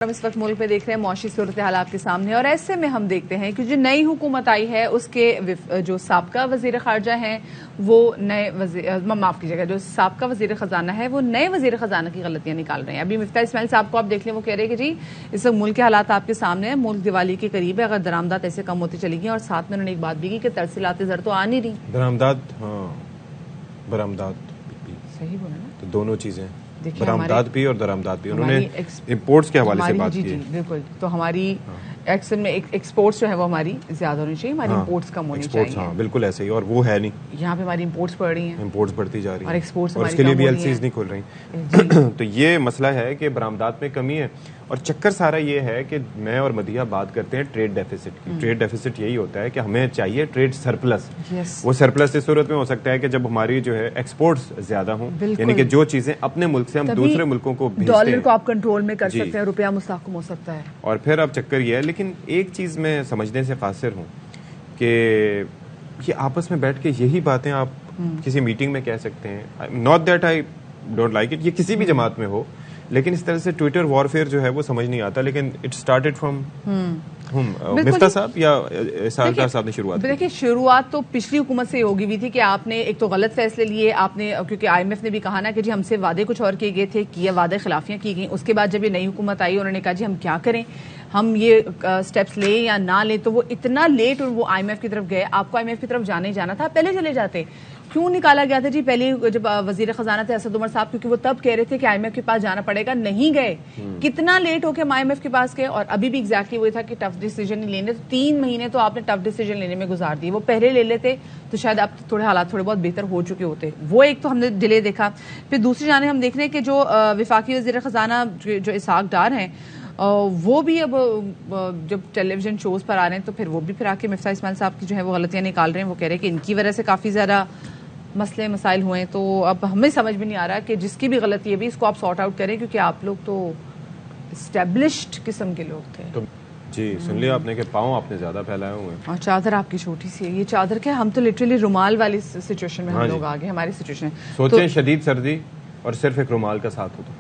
ہم اس وقت ملک میں دیکھ رہے ہیں معاشی صورتحال آپ کے سامنے، اور ایسے میں ہم دیکھتے ہیں کہ جو نئی حکومت آئی ہے اس کے جو سابقہ وزیر خارجہ ہیں وہ معاف کیجیے گا، جو سابقہ وزیر خزانہ ہے وہ نئے وزیر خزانہ کی غلطیاں نکال رہے ہیں۔ ابھی مفتاح اسماعیل صاحب کو آپ دیکھ لیں، وہ کہہ رہے ہیں کہ جی اس وقت ملک کے حالات آپ کے سامنے ہیں، ملک دیوالی کے قریب ہے، اگر درآمدات ایسے کم ہوتی چلی گئی، اور ساتھ میں انہوں نے ایک بات بھی کی کہ ترسیلات زر تو آ نہیں رہی، برآمدات صحیح بولا نا، تو دونوں چیزیں برآمدات بھی اور درآمدات بھی، انہوں نے امپورٹس کے حوالے سے بات کی ہے۔ جی بالکل، تو ہماری ایکسل میں ایکسپورٹس جو ہے وہ ہماری زیادہ ہونی چاہیے، ہماری امپورٹس کم ہونی چاہیے۔ ہاں بالکل ایسے ہی، اور وہ ہے نہیں، یہاں پہ ہماری امپورٹس بڑھ رہی ہیں، امپورٹس بڑھتی جا رہی ہیں، اور ایکسپورٹس اور اس کے لیے بھی ایل سیز نہیں کھول رہی۔ تو یہ مسئلہ ہے کہ برآمدات میں کمی ہے، اور چکر سارا یہ ہے کہ میں اور مدیحہ بات کرتے ہیں ٹریڈ ڈیفیسٹ کی۔ ٹریڈ ڈیفیسٹ یہی ہوتا ہے کہ ہمیں چاہیے ٹریڈ سرپلس۔ وہ سرپلس اس صورت میں ہو سکتا ہے کہ جب ہماری جو ہے ایکسپورٹس زیادہ ہوں، یعنی کہ جو چیزیں اپنے ملک سے ہم دوسرے ملکوں کو بھیجتے ہیں، ڈالر کو آپ کنٹرول میں کر سکتے ہیں، روپیہ مستحکم ہو سکتا ہے۔ اور پھر اب چکر یہ ہے، لیکن ایک چیز میں سمجھنے سے قاصر ہوں کہ یہ آپس میں بیٹھ کے یہی باتیں آپ کسی میٹنگ میں کہہ سکتے ہیں، not that I don't like it, یہ کسی بھی جماعت میں ہو، لیکن اس طرح سے ٹویٹر وارفیئر جو ہے وہ سمجھ نہیں آتا، لیکن اٹ سٹارٹڈ فرام مفتاح صاحب یا اسحاق ڈار صاحب نے شروعات کی۔ دیکھیں شروعات تو پچھلی حکومت سے ہوگی ہوئی تھی کہ آپ نے ایک تو غلط فیصلے لیے، آپ نے، کیونکہ آئی ایم ایف نے بھی کہا نا کہ جی ہم سے وعدے کچھ اور کیے گئے تھے، کیے وعدے خلافیاں کی گئیں۔ اس کے بعد جب یہ نئی حکومت آئی انہوں نے کہا جی ہم کیا کریں، ہم یہ سٹیپس لیں یا نہ لیں، تو وہ اتنا لیٹ وہ آئی ایم ایف کی طرف گئے۔ آپ کو آئی ایم ایف کی طرف جانے جانا تھا، پہلے چلے جاتے، کیوں نکالا گیا تھا جی پہلے جب وزیر خزانہ تھے اسد عمر صاحب، کیونکہ وہ تب کہہ رہے تھے کہ آئی ایم ایف کے پاس جانا پڑے گا، نہیں گئے، کتنا لیٹ ہو کے ہم آئی ایم ایف کے پاس گئے، اور ابھی بھی ایگزیکٹلی وہی تھا کہ ٹف ڈیسیجن نہیں لینے، 3 مہینے تو آپ نے ٹف ڈیسیجن لینے میں گزار دیے، وہ پہلے لے لیتے تو شاید اب تھوڑے حالات تھوڑے بہت بہتر ہو چکے ہوتے۔ وہ ایک تو ہم نے ڈیلے دیکھا، پھر دوسری جانب ہم دیکھ رہے ہیں کہ جو وفاقی وزیر خزانہ جو اسحاق ڈار ہیں، وہ بھی اب جب ٹیلی ویژن شوز پر آ رہے ہیں تو پھر وہ بھی پھر آ کے مفتاح اسماعیل صاحب کی جو ہے وہ غلطیاں نکال رہے ہیں۔ وہ کہہ رہے ہیں کہ ان کی وجہ سے کافی زیادہ مسئلے مسائل ہوئے ہیں، تو اب ہمیں سمجھ میں نہیں آ رہا کہ جس کی بھی غلطی ہے بھی اس کو آپ سارٹ آؤٹ کریں، کیونکہ آپ لوگ تو اسٹیبلشڈ قسم کے لوگ تھے۔ جی سن لیا آپ نے کہ پاؤں آپ نے زیادہ پھیلائے ہوئے ہیں، اور چادر آپ کی چھوٹی سی ہے، یہ چادر کیا، ہم تو لٹرلی رومال والی سچویشن میں ہم لوگ آ گئے، ہماری سچویشن سوچیں شدید سردی اور صرف ایک رومال کا ساتھ ہوتا،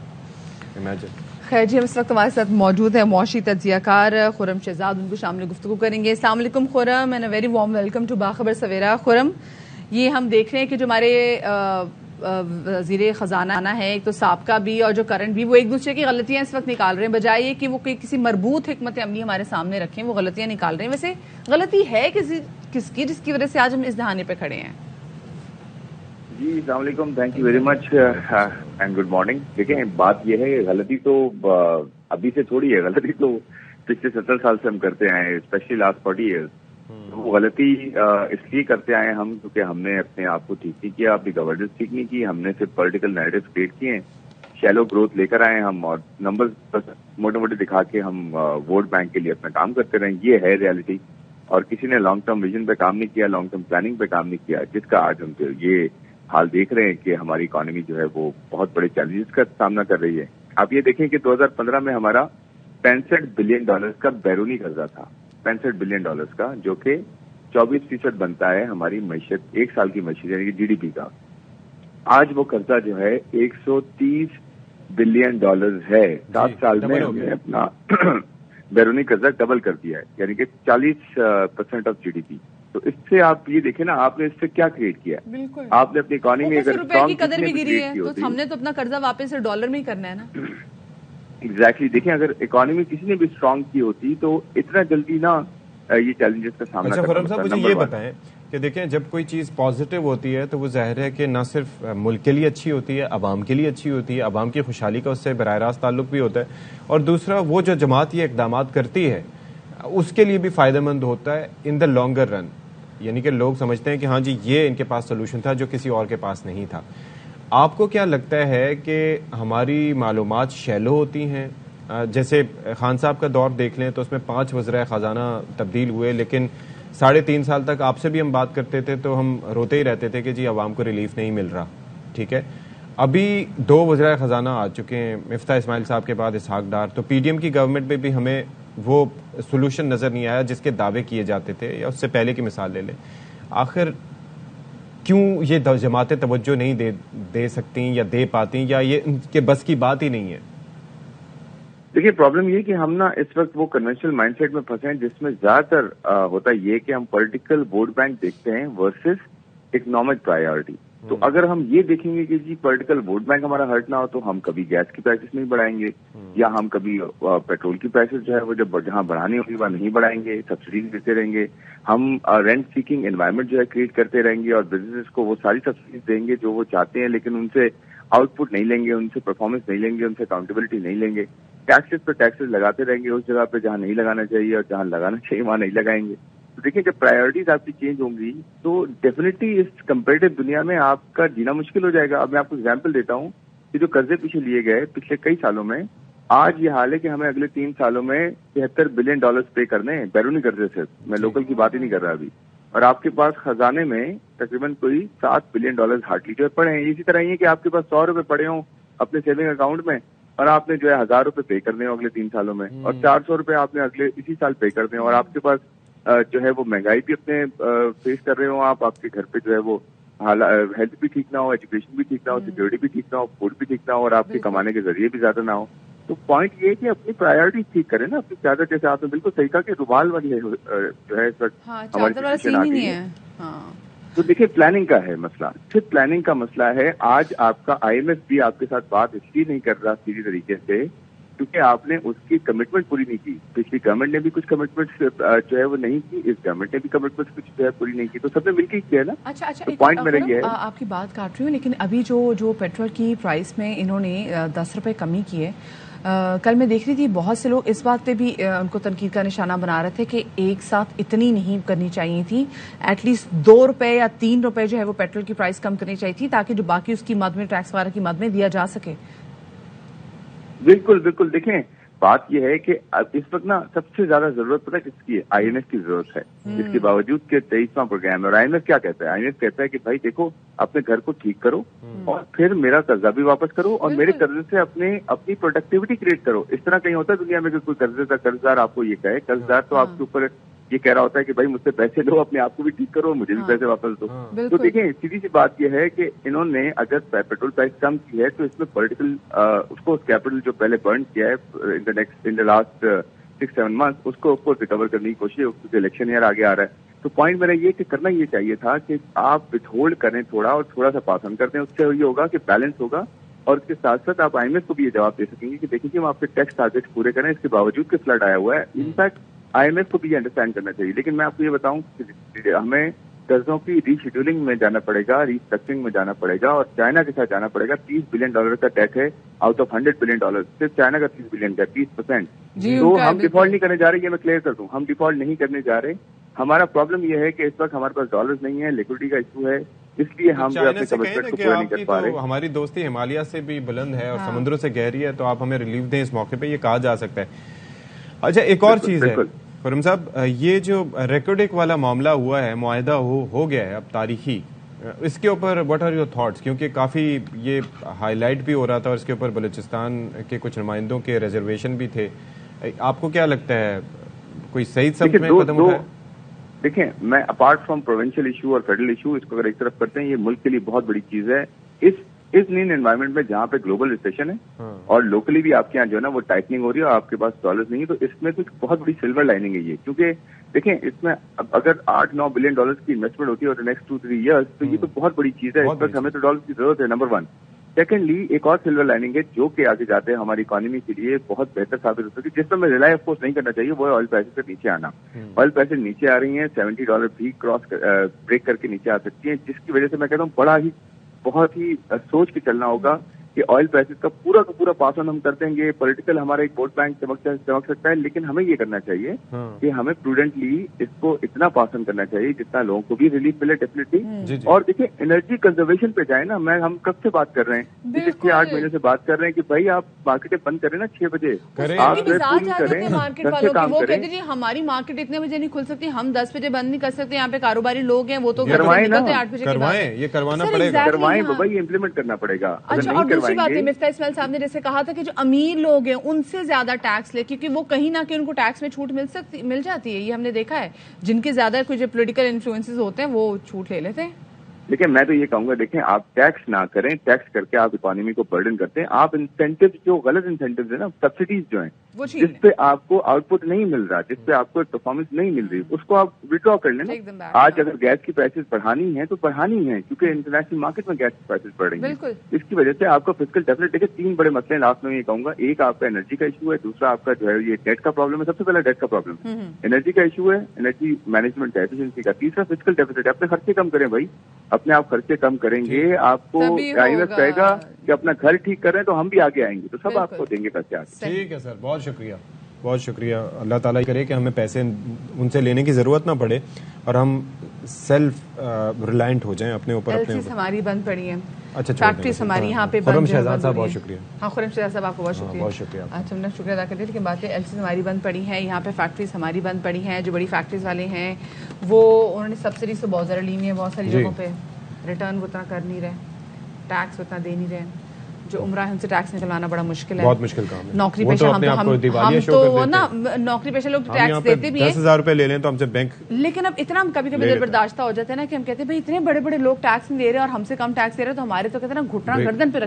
امیجن۔ خیر جی، ہم اس وقت ہمارے ساتھ موجود ہے معاشی تجزیہ کار خرم شہزاد، ان کو شامل گفتگو کریں گے۔ السلام علیکم Khurram, and a very warm welcome to Bakhabar Savera. خرم، یہ ہم دیکھ رہے ہیں کہ جو ہمارے وزیر خزانہ ہے، ایک تو سابقہ بھی اور جو کرنٹ بھی، وہ ایک دوسرے کی غلطیاں اس وقت نکال رہے ہیں، بجائے یہ کہ وہ کسی مربوط حکمت عملی ہمارے سامنے رکھیں، وہ غلطیاں نکال رہے ہیں۔ ویسے غلطی ہے کس کی جس کی وجہ سے آج ہم اس دہانے پہ کھڑے ہیں؟ جی السلام علیکم، thank you very much and good morning. دیکھیں بات یہ ہے، غلطی تو ابھی سے تھوڑی ہے، غلطی تو پچھلے 70 سال سے ہم کرتے آئے ہیں، اسپیشلی لاسٹ 40 ایئرس۔ وہ غلطی اس لیے کرتے آئے ہم کیونکہ ہم نے اپنے آپ کو ٹھیک نہیں کیا، اپنی گورننس ٹھیک نہیں کی، ہم نے صرف پولیٹیکل نیریٹو کریٹ کیے ہیں، شیلو گروتھ لے کر آئے ہم، اور نمبرز موٹے موٹے دکھا کے ہم ووٹ بینک کے لیے اپنا کام کرتے رہے۔ یہ ہے ریالٹی، اور کسی نے لانگ ٹرم ویژن پہ کام نہیں کیا، لانگ ٹرم پلاننگ پہ کام نہیں کیا، جس کا آج ہم یہ حال دیکھ رہے ہیں کہ ہماری اکانومی جو ہے وہ بہت بڑے چیلنجز کا سامنا کر رہی ہے۔ آپ یہ دیکھیں کہ 2015 میں ہمارا $65 بلین کا بیرونی قرضہ تھا، $65 بلین کا، جو کہ 24% بنتا ہے ہماری معیشت، ایک سال کی معیشت یعنی کہ جی ڈی پی کا۔ آج وہ قرضہ جو ہے $130 بلین ہے، 7 سال میں ہم نے اپنا بیرونی قرضہ ڈبل کر دیا ہے، یعنی کہ 40% آف جی ڈی پی۔ تو اس سے آپ یہ دیکھیں نا، آپ نے اس سے کیا کریٹ کیا؟ بالکل، آپ نے اپنی اکانومی اگر روپے کی قدر بھی گری ہے تو ہم نے تو اپنا قرضہ واپس ڈالر میں ہی کرنا ہے نا۔ ایگزیکٹلی، دیکھیں اگر اکانومی کسی نے بھی اسٹرانگ کی ہوتی تو اتنا جلدی نہ یہ چیلنجز کا سامنا کرنا۔ خرم صاحب مجھے یہ بتائیں کہ دیکھیں جب کوئی چیز پازیٹیو ہوتی ہے تو وہ ظاہر ہے کہ نہ صرف ملک کے لیے اچھی ہوتی ہے، عوام کے لیے اچھی ہوتی ہے، عوام کی خوشحالی کا اس سے براہ راست تعلق بھی ہوتا ہے، اور دوسرا وہ جو جماعت یہ اقدامات کرتی ہے اس کے لیے بھی فائدہ مند ہوتا ہے ان دا لانگر رن، یعنی کہ لوگ سمجھتے ہیں کہ ہاں جی یہ ان کے پاس سولوشن تھا جو کسی اور کے پاس نہیں تھا۔ آپ کو کیا لگتا ہے کہ ہماری معلومات شیلو ہوتی ہیں؟ جیسے خان صاحب کا دور دیکھ لیں تو اس میں 5 وزرائے خزانہ تبدیل ہوئے، لیکن 3.5 سال تک آپ سے بھی ہم بات کرتے تھے تو ہم روتے ہی رہتے تھے کہ جی عوام کو ریلیف نہیں مل رہا، ٹھیک ہے۔ ابھی 2 وزرائے خزانہ آ چکے ہیں، مفتاح اسماعیل صاحب کے بعد اسحاق ڈار، تو پی ڈی ایم کی گورنمنٹ میں بھی ہمیں وہ سولوشن نظر نہیں آیا جس کے دعوے کیے جاتے تھے، یا اس سے پہلے کی مثال لے لیں۔ آخر کیوں یہ جماعتیں توجہ نہیں دے سکتی یا دے پاتی، یا یہ ان کے بس کی بات ہی نہیں ہے؟ دیکھیں، اگر اکانومی 50% ڈاؤن ہے، 50% ڈاؤن ہے، تو اس کا مطلب یہ ہے کہ اگر آپ 50% ڈاؤن ہیں تو آپ کو 50% ڈاؤن ہے، 50% ڈاؤن ہے تو اس کا مطلب یہ ہے کہ آپ کو 50% ڈاؤن ہے۔ देखिए प्रॉब्लम ये कि हम ना इस वक्त वो कन्वेंशनल माइंडसेट में फंसे हैं जिसमें ज्यादातर होता ये कि हम पॉलिटिकल वोट बैंक देखते हैं वर्सेस इकोनॉमिक प्रायोरिटी। तो अगर हम ये देखेंगे कि जी पॉलिटिकल वोट बैंक हमारा हर्ट ना हो तो हम कभी गैस की प्राइसेस नहीं बढ़ाएंगे, या हम कभी पेट्रोल की प्राइसेस जो है वो जब जहां बढ़ानी होगी वहां नहीं बढ़ाएंगे, सब्सिडीज देते रहेंगे, हम रेंट सीकिंग एनवायरमेंट जो है क्रिएट करते रहेंगे और बिजनेस को वो सारी सब्सिडीज देंगे जो वो चाहते हैं, लेकिन उनसे आउटपुट नहीं लेंगे, उनसे परफॉर्मेंस नहीं लेंगे, उनसे अकाउंटेबिलिटी नहीं लेंगे। टैक्सेस पर टैक्सेस लगाते रहेंगे उस जगह पे जहां नहीं लगाना चाहिए, और जहां लगाना चाहिए वहां नहीं लगाएंगे। तो देखिए जब प्रायोरिटीज आपकी चेंज होंगी तो डेफिनेटली इस कंपेरेटिव दुनिया में आपका जीना मुश्किल हो जाएगा। अब मैं आपको एग्जांपल देता हूं कि जो कर्जे पीछे लिए गए पिछले कई सालों में, आज ये हाल है कि हमें अगले 3 सालों में $73 बिलियन पे करने हैं बैरूनी कर्जे से। मैं लोकल की बात ही नहीं कर रहा अभी। और आपके पास खजाने में तकरीबन कोई $7 बिलियन हार्डली जो पड़े हैं। इसी तरह ये कि आपके पास $100 पड़े हों अपने सेविंग अकाउंट में और आपने जो है $1000 पे करने हो अगले 3 सालों में, और $400 आपने अगले इसी साल पे करने हो, और आपके पास जो है वो महंगाई भी अपने फेस कर रहे हो आप, आपके घर पे जो है वो हेल्थ भी ठीक ना हो, एजुकेशन भी ठीक ना हो, सिक्योरिटी भी ठीक ना हो, फूड भी ठीक ना हो, और आपके कमाने के जरिए भी ज्यादा ना हो। तो पॉइंट ये है कि अपनी प्रायोरिटी ठीक करें ना, अपनी चादर, जैसे आपने बिल्कुल सही कहा कि रुमाल वाली है जो है इस वक्त हमारी सिचुएशन आ गई है। तो देखिए प्लानिंग का है मसला, सिर्फ प्लानिंग का मसला है। आज आपका IMF भी आपके साथ बात इसलिए नहीं कर रहा सीधी तरीके से क्योंकि आपने उसकी कमिटमेंट पूरी नहीं की। पिछली गवर्नमेंट ने भी कुछ कमिटमेंट्स जो है वो नहीं की, इस गवर्नमेंट ने भी कमिटमेंट्स कुछ जो है पूरी नहीं की, तो सबने मिलकर ही किया ना। अच्छा, तो पॉइंट मेरा ये है, आपकी बात काट रही हूँ, लेकिन अभी जो पेट्रोल की प्राइस में इन्होंने ₹10 कमी की है, कल मैं देख रही थी बहुत से लोग इस बात पे भी उनको तनकीद का निशाना बना रहे थे कि एक साथ इतनी नहीं करनी चाहिए थी, एटलीस्ट ₹2 या ₹3 जो है वो पेट्रोल की प्राइस कम करनी चाहिए थी ताकि जो बाकी उसकी मद में टैक्स वगैरह की मद में दिया जा सके। बिल्कुल बिल्कुल। देखें बात यह है कि इस वक्त ना सबसे ज्यादा जरूरत पता है किसकी है? IMF की जरूरत है, इसके बावजूद के 23वां प्रोग्राम है। और IMF क्या कहता है? IMF कहता है कि भाई देखो अपने घर को ठीक करो और फिर मेरा कर्जा भी वापस करो और मेरे कर्जे से अपनी प्रोडक्टिविटी क्रिएट करो। इस तरह कहीं होता है दुनिया में कि कोई कर्जदार आपको ये कहे, कर्जदार तो आपके ऊपर ये कह रहा होता है कि भाई मुझसे पैसे लो, अपने आप को भी ठीक करो, मुझे भी पैसे वापस दो। तो देखिए सीधी सी बात यह है कि इन्होंने अगर पेट्रोल प्राइस कम की है तो इसमें पॉलिटिकल उसको कैपिटल जो पहले बर्न किया है इन द लास्ट 6-7 मंथ उसको रिकवर करने की कोशिश, क्योंकि इलेक्शन ईयर आगे आ रहा है। तो पॉइंट मेरा ये कि करना ये चाहिए था कि आप विथहोल्ड करें थोड़ा और थोड़ा सा पास ऑन करते हैं, उससे ये होगा कि बैलेंस होगा। और इसके साथ साथ आप IMF को भी ये जवाब दे सकेंगे कि देखिए कि हम आपके टैक्स टारगेट पूरे करें, इसके बावजूद कि फ्लड आया हुआ है। इनफैक्ट IMF को भी ये अंडरस्टैंड करना चाहिए। लेकिन मैं आपको ये बताऊं कि हमें कर्जों की रीशेड्यूलिंग में जाना पड़ेगा, रीस्ट्रक्चरिंग में जाना पड़ेगा, और चाइना के साथ जाना पड़ेगा। $30 बिलियन का डेट है आउट ऑफ $100 बिलियन, सिर्फ चाइना का 30 बिलियन का 30%। तो हम डिफॉल्ट नहीं करने जा रहे, ये मैं क्लियर कर दूं, हम डिफॉल्ट नहीं करने जा रहे। हमारा प्रॉब्लम ये है कि इस वक्त हमारे पास डॉलर्स नहीं है, लिक्विडिटी का इशू है, इसलिए हम जो अपने कमिटमेंट को पूरा नहीं कर पा रहे। हमारी दोस्ती हिमालय से भी बुलंद है और समुद्रों से गहरी है, तो आप हमें रिलीफ दें इस मौके पे, ये कहा जा सकता है। अच्छा एक और चीज है खुर्रम साहब, ये जो रेकोर्डिक वाला मामला हुआ है, मुआहदा हो गया है अब तारीखी, इसके ऊपर व्हाट आर योर थॉट्स? क्योंकि काफी ये हाईलाइट भी हो रहा था और इसके ऊपर बलूचिस्तान के कुछ नुमाइंदों के रिजर्वेशन भी थे। आपको क्या लगता है कोई सही समय में कदम उठाए? देखिए मैं अपार्ट फ्रॉम प्रोविंशियल इशू और फेडरल इशू, इसको अगर एक तरफ करते हैं, ये मुल्क के लिए बहुत बड़ी चीज है। इस नीन एनवायरमेंट में जहां पे ग्लोबल रिसेशन है और लोकली भी आपके यहाँ जो है ना वो टाइटनिंग हो रही है और आपके पास डॉलर्स नहीं है, तो इसमें कुछ बहुत बड़ी सिल्वर लाइनिंग है ये। क्योंकि देखें इसमें अगर $8-9 बिलियन की इन्वेस्टमेंट होती है और नेक्स्ट 2-3 ईयर्स, तो ये तो बहुत बड़ी चीज है। इस वक्त हमें तो डॉलर की जरूरत है, नंबर 1। सेकेंडली एक और सिल्वर लाइनिंग है जो कि आगे जाते हैं हमारी इकोनॉमी के लिए बहुत बेहतर साबित हो सकती है, जिसमें रिलाई ऑफ कोर्स नहीं करना चाहिए, वो है ऑयल प्राइसेस से नीचे आना। ऑयल प्राइसेस नीचे आ रही हैं, $70 भी ब्रेक करके नीचे आ सकती हैं, जिसकी वजह से मैं कहता हूँ बहुत ही सोच के चलना होगा कि ऑयल प्राइसेस का पूरा पास ऑन हम कर देंगे। पॉलिटिकल हमारा एक वोट बैंक चमक सकता है, लेकिन हमें ये करना चाहिए कि हमें प्रूडेंटली इसको इतना पास ऑन करना चाहिए जितना लोगों को भी रिलीफ मिले डेफिनेटली। और देखिए एनर्जी कंजर्वेशन पे जाए ना, हम कब से बात कर रहे हैं, पिछले 6-8 महीने से बात कर रहे हैं कि भाई आप मार्केटें बंद करें ना 6 बजे, आप मार्केट वालों की, वो कहते हैं हमारी मार्केट इतने बजे नहीं खुल सकती, हम 10 बजे बंद नहीं कर सकते, यहाँ पे कारोबारी लोग हैं वो तो करवाएं ना, 8 बजे ये करवाना पड़ेगा, करवाएं बाबा, ये इम्प्लीमेंट करना पड़ेगा। दूसरी बात है, मिफ्ता इस्माइल साहब ने जैसे कहा था कि जो अमीर लोग हैं उनसे ज्यादा टैक्स ले, क्योंकि वो कहीं ना कहीं उनको टैक्स में छूट मिल जाती है। ये हमने देखा है, जिनके ज्यादा कुछ पॉलिटिकल इन्फ्लुएंसेस होते हैं वो छूट ले लेते हैं। देखिए मैं तो ये कहूंगा, देखें आप टैक्स ना करें, टैक्स करके आप इकोनॉमी को बर्डन करते हैं। आप इंसेंटिव, जो गलत इंसेंटिव है ना, सब्सिडीज जो हैं, जिस पे आपको आउटपुट नहीं मिल रहा, जिस पे आपको परफॉर्मेंस नहीं मिल रही, उसको आप विड्रॉ कर लेना। आज अगर गैस की प्राइसेस बढ़ानी है तो बढ़ानी है, क्योंकि इंटरनेशनल मार्केट में गैस की प्राइसेस बढ़ रही है। इसकी वजह से आपका फिस्कल डेफिसिट, देखिए 3 बड़े मसले लास्ट में ये कहूंगा। एक आपका एनर्जी का इशू है, दूसरा आपका जो है ये डेट का प्रॉब्लम है। सबसे पहले डेट का प्रॉब्लम है, एनर्जी का इशू है, एनर्जी मैनेजमेंट एफिशिएंसी का। तीसरा फिस्कल डेफिसिट। अपने खर्चे कम करें भाई, अपने आप खर्चे कम करेंगे, आपको IMF कहेगा कि अपना घर ठीक करें तो हम भी आगे आएंगे, तो सब आपको देंगे पैसे आगे। ठीक है सर, बहुत शुक्रिया, बहुत शुक्रिया। अल्लाह ताला करे कि हमें पैसे उनसे लेने की जरूरत ना पड़े और हम सेल्फ रिलायंट हो जाएं अपने ऊपर। LCs हमारी बंद पड़ी है, अच्छा, फैक्ट्रीज हमारी यहाँ पे खुर्रम शहजाद साहब बहुत शुक्रिया। हाँ, खुर्रम शहजाद साहब आपको बहुत शुक्रिया। बहुत शुक्रिया। अच्छा, हमने शुक्रिया अदा कर दिया। लेकिन बात है, LCs हमारी बंद पड़ी हैं, यहाँ पे फैक्ट्रीज हमारी बंद पड़ी हैं। जो बड़ी फैक्ट्रीज वाले हैं वो उन्होंने सब्सिडीज तो बहुत ज़्यादा ली हुई है, बहुत सारी जगहों पे रिटर्न वो उतना कर नहीं रहे, टैक्स उतना दे नहीं रहे। जो उम्रा है उनसे टैक्स निकलवाना बड़ा मुश्किल है, बहुत मुश्किल काम है। नौकरी पेशा हम तो ना नौकरी पेशा लोग टैक्स देते भी हैं, 10,000 रुपए ले लें तो हमसे बैंक, लेकिन अब इतना कभी कभी बर्दाश्त हो जाता है ना कि हम कहते हैं भाई इतने बड़े बड़े लोग टैक्स नहीं दे रहे और हमसे कम टैक्स दे रहे, तो हमारे तो कहते हैं ना घुटना गर्दन पे